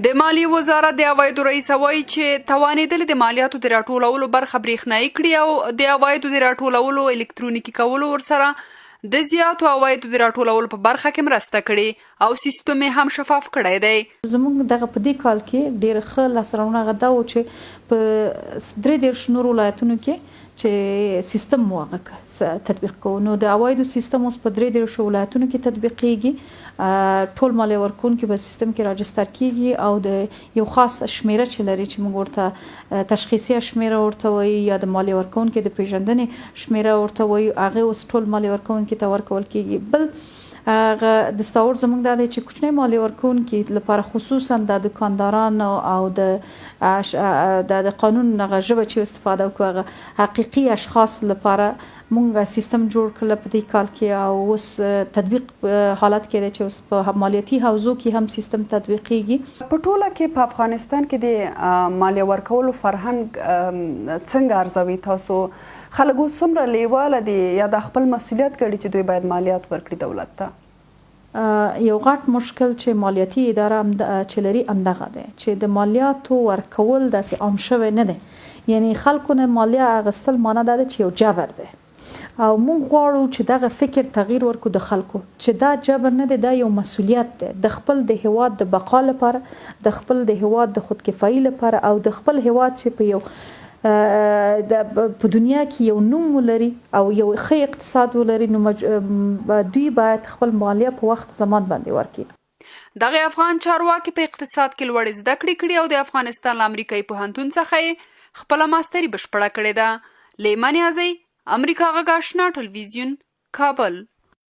د مالیې وزارت د عوایدو رئیس وایي چې توانېدلې د مالیاتو د راټولولو برخه برېښنایي کړي او د عوایدو د راټولولو الکترونیکي کولو ورسره د زیاتو عوایدو د راټولولو په برخه کې مرسته کړي او سیستم یې هم شفاف کړی دی. زموږ دغه په دې کال کې ډېر ښه لاسته راوړنه دا و چې په 33 نورو ولایتونو کې چې سیستم مو هغه تطبیق کوو. نو د عوایدو سیستم اوس په 33 ولایتونو کې تطبیقیږي. ټول مالیه ورکوونکي په سیستم کې راجستر کیږي او د یو خاص شمیره چې لري چې موږ ورته تشخیصي شمیره ورته وایو یا د مالیه ورکوونکي د پیژندنې شمیره ورته وایو، هغه اوس ټول مالیه ورکوونکي ته ورکول کیږي. بل د دستور زموږ دا دی چې کوچنی مالیه ورکوونکي لپاره خصوصا د دکاندارانو او د قانون هغه ژبه چې استفاده وکړو هغه حقیقي اشخاص لپاره مونږ سیستم جوړ کړل په دې کال کې او اوس تطبیق حالت کې دی چې اوس په مالیاتي حوزو کې هم سیستم تطبیقیږي. په ټوله کې په افغانستان کې د مالیه ورکولو فرهنګ څنګه ارزوي تاسو؟ خلک اوس څومره لیواله دي یا د خپل مسؤلیت ګڼي چې دوی باید مالیات ورکړي دولت ته؟ یو غټ مشکل چې مالیاتي اداره چې لري همدغه دی چې د مالیاتو ورکول داسې عام شوی نه دی. یعنی خلکو نه مالیه اخیستل معنی دا ده چې یو جبر دی او موږ غواړو چې دغه فکر تغییر ورکو د خلکو چې دا جبر نه دی، دا یو مسؤلیت دی د خپل د هیواد د بقا لپاره، د خپل د هیواد د خودکفایي لپاره او د خپل هیواد چې په یو په دنیا کې یو نوم ولري او یو ښه اقتصاد ولري. نو دوی باید خپل مالیه په وخت زمان باندې ورکړي. دغه افغان چارواکي په اقتصاد کې لوړې زده کړې کړي او د افغانستان له امریکایي پوهنتون څخه خپله ماستري بشپړه کړې ده. لیمن یازی، امریکا غږ آشنا ټلویزیون، کابل.